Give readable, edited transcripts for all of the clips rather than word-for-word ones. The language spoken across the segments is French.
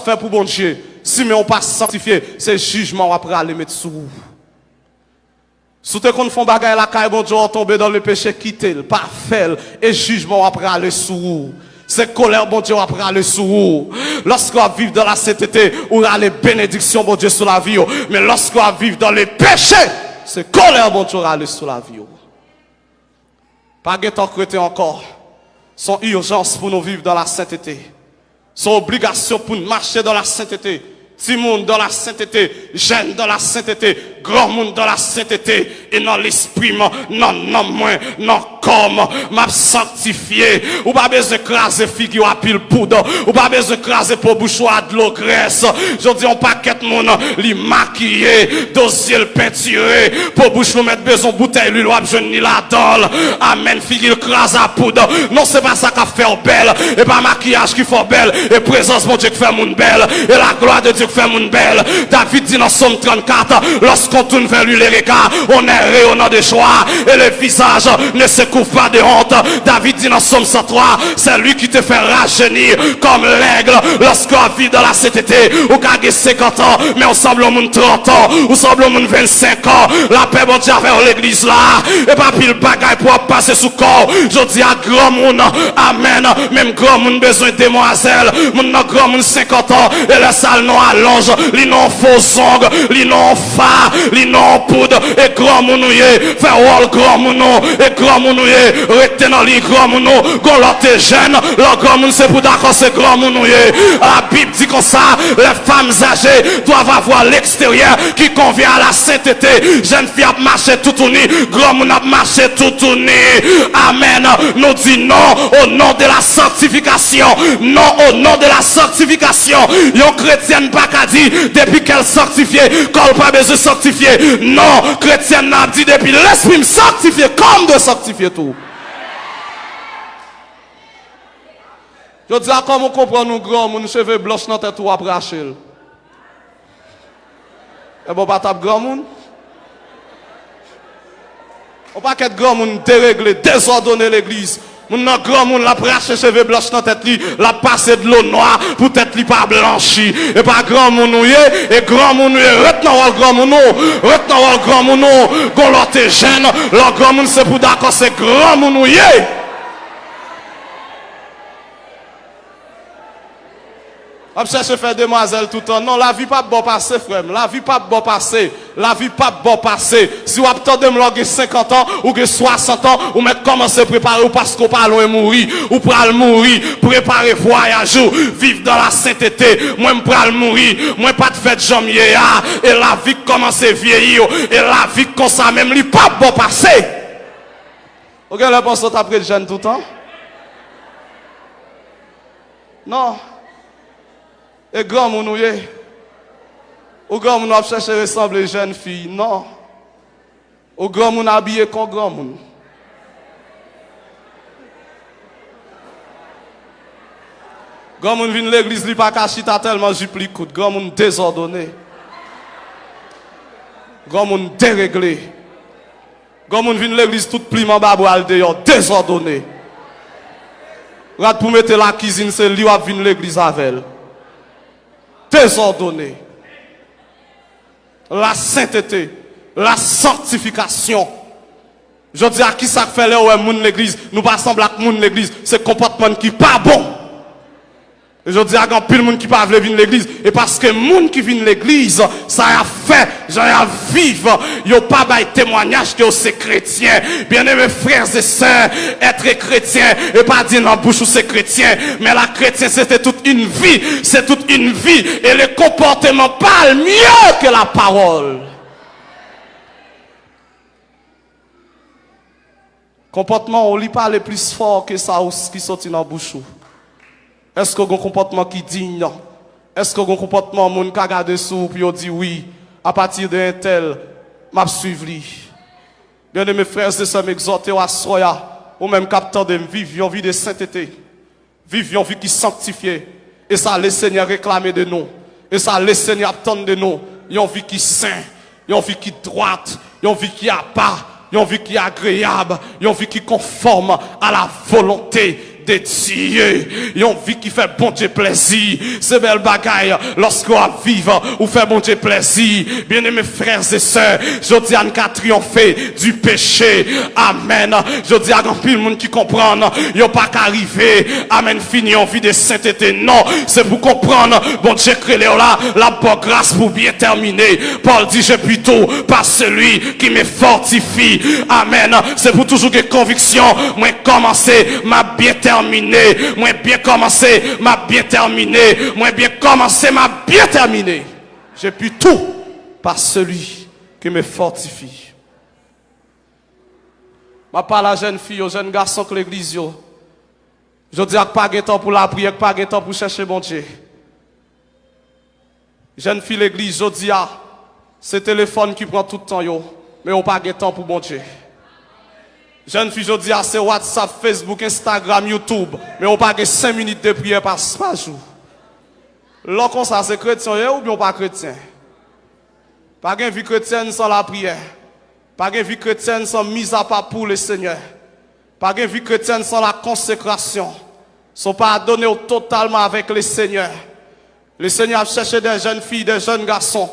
fait pour bon Dieu. Si mais on pas sanctifié, c'est jugement après aller mettre sous vous. Si vous qu'on font bagaille la caille, bon Dieu, on tombe dans le péché, quittez-le, pas faire, et jugement après aller sous vous. C'est colère, bon Dieu, après aller sous vous. Lorsqu'on vit dans la sainteté, on a les bénédictions, bon Dieu, sur la vie. Mais lorsqu'on vit dans les péchés, c'est colère, bon Dieu, aller sur la vie. Pas de temps chrétien encore. Son urgence pour nous vivre dans la sainteté. Son obligation pour nous marcher dans la sainteté. Petit monde dans la sainteté, jeune dans la sainteté, grand monde dans la sainteté, et dans l'esprit, non, moins, non, comme, m'a sanctifié, ou pas besoin d'écraser figure à pile poudre, ou pas besoin d'écraser pour bouchoir de l'eau graisse, je dis on paquet de monde, li maquillé, dossier le peinturé, pour bouche nous mettre besoin bouteille, lui, l'ouap jeune ni la dole, amen, figure crase à poudre, non c'est pas ça qui fait belle, et pas maquillage qui fait belle, et présence mon Dieu qui fait monde belle, et la gloire de Dieu qui fait monde belle. David dit dans Somme 34, lorsqu'on tourne vers lui les regards, on est rayonnant de joie, et le visage ne se couvre pas de honte. David dit dans Somme 103, c'est lui qui te fait rajeunir comme l'aigle, lorsqu'on vit dans la sainteté, ou qu'on a 50 ans, mais on semble au monde 30 ans, ou semble au monde 25 ans, la paix bon Dieu vers l'église là, et pas pile bagaille pour passer sous corps, je dis à grand monde, amen, même grand monde besoin de demoiselle, mon grand monde 50 ans, et la salle non allonge, li non faux ongles, li non fa, li non poudre, et grand mounouye, fait wall grand mounou, et grand mounouye, retenant li grand mounou, gon l'autre jeune, le grand moun c'est pour d'accord c'est grand mounouye. La Bible dit comme ça, les femmes âgées doivent avoir l'extérieur qui convient à la sainteté. Jeune fille a marché tout uni, grand moun a marché tout uni. Amen. Nous dit non au nom de la sanctification. Non au nom de la sanctification. Yon chrétienne pas qu'à dire depuis qu'elle sanctifiée, qu'elle pas besoin de sanctifier. Non, chrétienne n'a dit depuis l'esprit me sanctifier comme de sanctifier tout. Je dis à comment on comprend nous grands, mon cheveux blancs dans tête ou après Achille. Et bon, pas tape grand monde. On pas qu'être grand monde déréglé, désordonner l'église. Mon grand monde la prache cheveux blancs dans tête li, la passer de l'eau noire pour tête li pas blanchi. Et pas grand monde et grand monde retenant le grand monde, retenant le grand monde, gon l'autre jeune, le grand monde c'est pour d'accord c'est grand monde. On cherche faire demoiselle tout le temps. Non, la vie pas bon passer, frère. La vie pas bon passer. La vie pas bon passer. Si vous attendez me loger 50 ans ou que 60 ans, ou mettre commencer à préparer ou parce qu'on parle de mourir, ou pour mourir, préparer voyage, vivre dans la sainteté. Moi, je peux mourir. Moi, pas de fête janvier. Et la vie commence à vieillir. Et la vie comme ça même, il pas bon passer. Ok, la pensée après le jeune tout le temps? Non. Et grand moun ou grand moun a cherché à ressembler aux jeunes filles. Non. Ou grand moun habillé comme grand moun. Grand moun vient l'église, il pas caché tellement jupli coûte. Grand moun désordonné. Grand moun déréglé. Grand moun vient l'église tout pliement baboual dehors, désordonné. Regarde pour mettre la cuisine, c'est lui qui vient l'église avec elle. Désordonné. La sainteté, la sanctification. Je dis à qui ça fait là où moun l'église, nous pas semble à moun l'église, c'est comportement qui pas bon. Et je dis à grand pile moun qui pas venir l'église et parce que moun qui vient l'église, ça a fait, j'en ai vivre, yo pas bail témoignage que c'est chrétien. Bien-aimés frères et sœurs, être chrétien et pas dire dans bouche ou c'est chrétien, mais la chrétien c'était toute une vie, c'est toute une vie et le comportement parle mieux que la parole. Comportement on lit pas le plus fort que ça qui sorti dans bouche. Est-ce que vous avez un comportement qui est digne? Est-ce que vous avez un comportement qui est regardé sous puis dit oui, à partir d'un tel, m'a suivre lui. Bien mes frères et sœurs, m'exhorter à soya, ou même capteur de vivre une vie de sainteté, vivre une vie qui est sanctifiée. Et ça, le Seigneur réclame de nous. Et ça, le Seigneur attend de nous. Une vie qui est sainte, une vie qui est droite, une vie qui a pas, une vie qui est agréable, une vie qui est conforme à la volonté de Dieu. Une vie qui fait bon Dieu plaisir. C'est belle bagaille lorsqu'on a vivre ou fait bon Dieu plaisir. Bien-aimés frères et sœurs, je dis à nous qu'à triompher du péché. Amen. Je dis à grand pile monde qui comprend, il n'y a pas qu'à arriver. Amen. Fini en vie de sainteté. Non, c'est pour comprendre. Bon Dieu crée là, la bonne grâce pour bien terminer. Paul dit, je puis tout par celui qui me fortifie. Amen. C'est pour toujours que conviction. Moi commencer, m'a bien terminé. Moi bien commencé, m'a bien terminé. Moi bien commencé, m'a bien terminé. Je puis tout par celui qui me fortifie. Je parle à la jeune fille, aux jeunes garçons que l'église. Je dis à pas de temps pour la prière, pas de temps pour chercher bon Dieu. Jeune fille l'église, je dis à c'est téléphone qui prend tout le temps, mais on pas de temps pour bon Dieu. Jeune fille, je dis à c'est WhatsApp, Facebook, Instagram, YouTube, mais on pas de 5 minutes de prière par jour. Lorsqu'on ça c'est chrétien ou bien pas chrétien. Pas de vie chrétienne sans la prière. Pas de vie chrétienne sans mise à part pour le Seigneur. Pas de vie chrétienne sans la consécration. Sont pas donnés totalement avec le Seigneur. Le Seigneur a cherché des jeunes filles, des jeunes garçons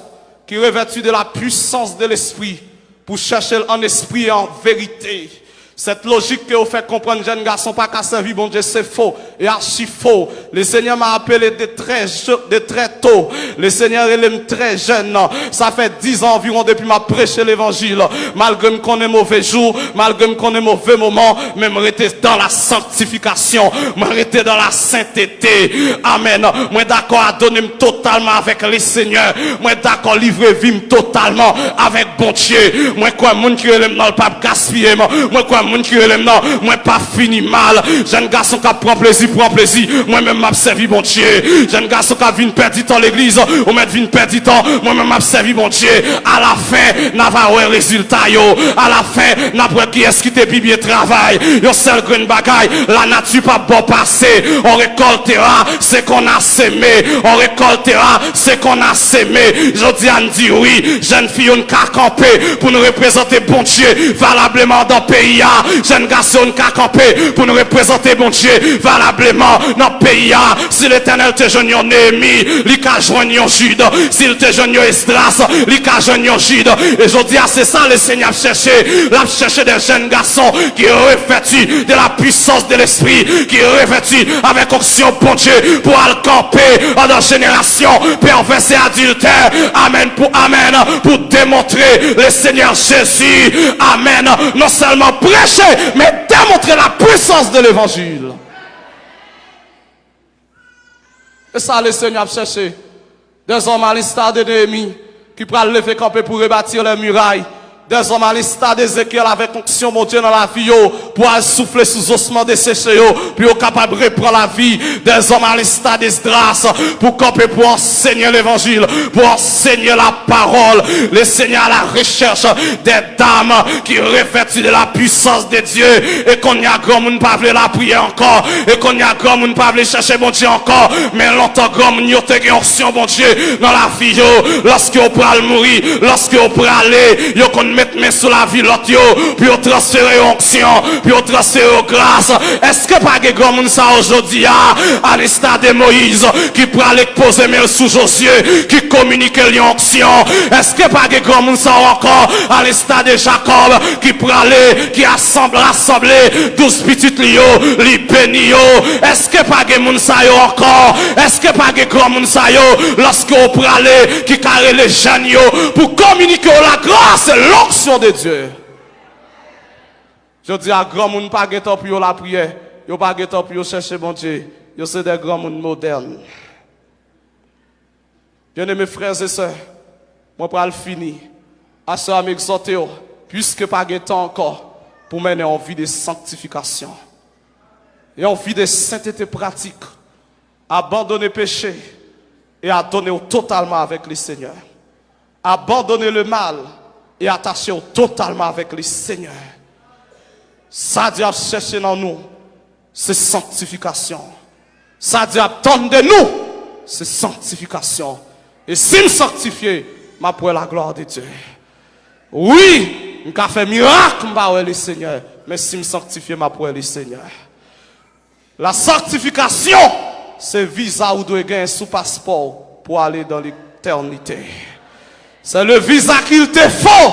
qui revêtus de la puissance de l'esprit pour chercher en esprit et en vérité. Cette logique que vous fait comprendre, jeunes garçons, pas qu'à servir, bon Dieu, c'est faux et archi faux. Le Seigneur m'a appelé de très tôt. Le Seigneur, il est très jeune. Ça fait 10 ans environ depuis m'a prêché l'évangile. Malgré qu'on ait mauvais jours, malgré qu'on ait mauvais moments, même rester dans la sanctification, rester dans la sainteté. Amen. Moi d'accord à donner totalement avec le Seigneur. Moi d'accord livrer vie totalement avec bon Dieu. Moi quoi, monde qui est dans le pape gaspiller. Moi quoi, monde qui est non, moi pas fini mal. Jeune garçon qui prend plaisir, moi-même m'a servi bon Dieu. Jeune garçon qui vient perdre du temps l'église, ou même vient perdre du temps, moi-même m'a servi bon Dieu. À la fin, n'a pas un résultat yo. À la fin, n'a pas qui est-ce qui te bien travail. Yo seul green bagaille, la nature pas bon passer. On récoltera ce qu'on a sémé. On récoltera ce qu'on a sémé. Je dis à dit oui, jeune fille on qu'a campé pour nous représenter bon Dieu valablement dans le pays. Jeune garçon qui a campé pour nous représenter bon Dieu valablement dans le pays. Si l'Éternel te joigne en Néhémie, il t'a joigné en Jude. S'il te joigne en Esdras, il t'a joigné en Jude. Et je dis, c'est ça le Seigneur a cherché. Il a cherché des jeunes garçons qui sont revêtus de la puissance de l'esprit, qui sont revêtus avec onction bon Dieu pour aller camper dans la génération perverse et adultère. Amen pour démontrer le Seigneur Jésus. Amen. Non seulement prêcher, mais démontrer la puissance de l'évangile. Et ça, le Seigneur a cherché des hommes à l'instar de Néhémie qui pourraient lever camper pour rebâtir les murailles. Des hommes à l'instar d'Ézéchiel avec onction, mon Dieu, dans la vie, pour souffler sous ossements desséchés, puis au capable de reprendre la vie. Des hommes à l'instar d'Esdras pour camper, pour enseigner l'évangile, pour enseigner la parole. Le Seigneur à la recherche des dames qui revêtent de la puissance de Dieu, et qu'on y a grand monde pas veut la prière encore, et qu'on y a grand monde pas veut chercher mon Dieu encore, mais longtemps grand monde y a une onction, mon Dieu, dans la vie, lorsque on pourra mourir, lorsque on pourra aller, yo qu'on mettre main sur la vie l'autre puis on transférer onction, puis on transférer grâce. Est-ce que pas de grand monde ça aujourd'hui à l'instar de Moïse qui pourra aller poser main sous Josué qui communique l'onction? Est-ce que pas de grand monde ça encore à l'instar de Jacob qui pourra aller qui rassembler 12 petites lios, li béni? Est-ce que pas de monde ça encore? Est-ce que pas de grand monde ça lorsque on pourra aller qui carré les jeunes pour communiquer la grâce et l'onction de Dieu? Je dis à grand monde pas de temps pour la prière, yo pas de temps pour chercher mon Dieu, yo c'est des grands monde modernes. Bien-aimés frères et sœurs, moi pour le finir, à ce à m'exhorter puisque pas de temps encore pour mener en vie de sanctification et en vie de sainteté pratique, abandonner péché et à donner totalement avec le Seigneur. Abandonner le mal et attacher totalement avec le Seigneur. Ça dit à chercher dans nous, c'est sanctification. Ça dit à attendre de nous, c'est sanctification. Et si me sanctifier, ma pour la gloire de Dieu. Oui, je vais faire miracle, le Seigneur. Mais si me sanctifier, ma pour le Seigneur. La sanctification, c'est visa ou doit gagner sous passeport pour aller dans l'éternité. C'est le visa qu'il te faut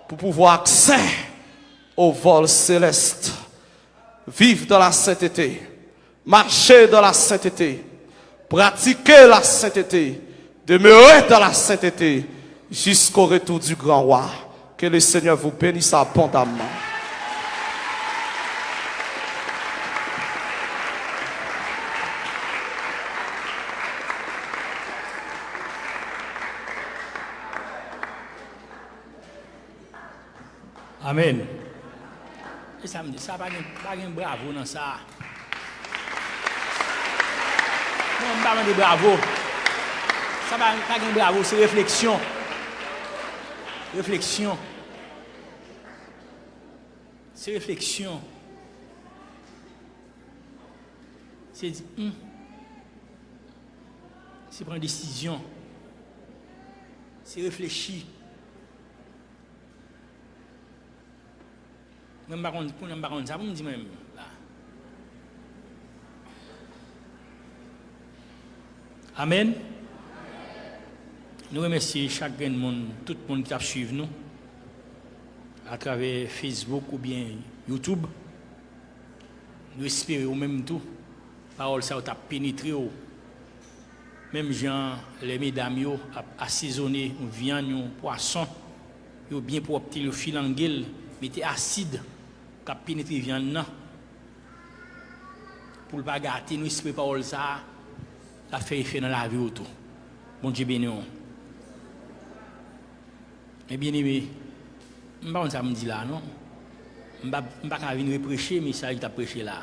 pour pouvoir accès au vol céleste. Vivre dans la sainteté, marcher dans la sainteté, pratiquer la sainteté, demeurer dans la sainteté jusqu'au retour du grand roi. Que le Seigneur vous bénisse abondamment. Amen. Et ça me dit, ça pas un bravo dans ça. Non, pas de bravo. Ça pas un bravo, c'est réflexion. Réflexion. C'est réflexion. C'est dire, c'est prendre une décision. C'est réfléchir. Même pas contre ça, vous me dites même. Là. Amen. Nous remercions chaque monde, tout le monde qui a suivi nous à travers Facebook ou bien YouTube. Nous espérons au même tout. Parole ça a pénétré. Même gens, les mesdames, ont assaisonné viande, poisson, ont bien pour obtenir le fil en gueule, mettez acide, qui a pénétré viande. Pour ne pas gâter, nous espérons parole ça, ça fait effet dans la vie autour. Bon Dieu béni. Mais bien aimé, je ne sais pas si ça me dit là, non? Je ne vais pas venir prêcher, mais ça, il t'a prêché là.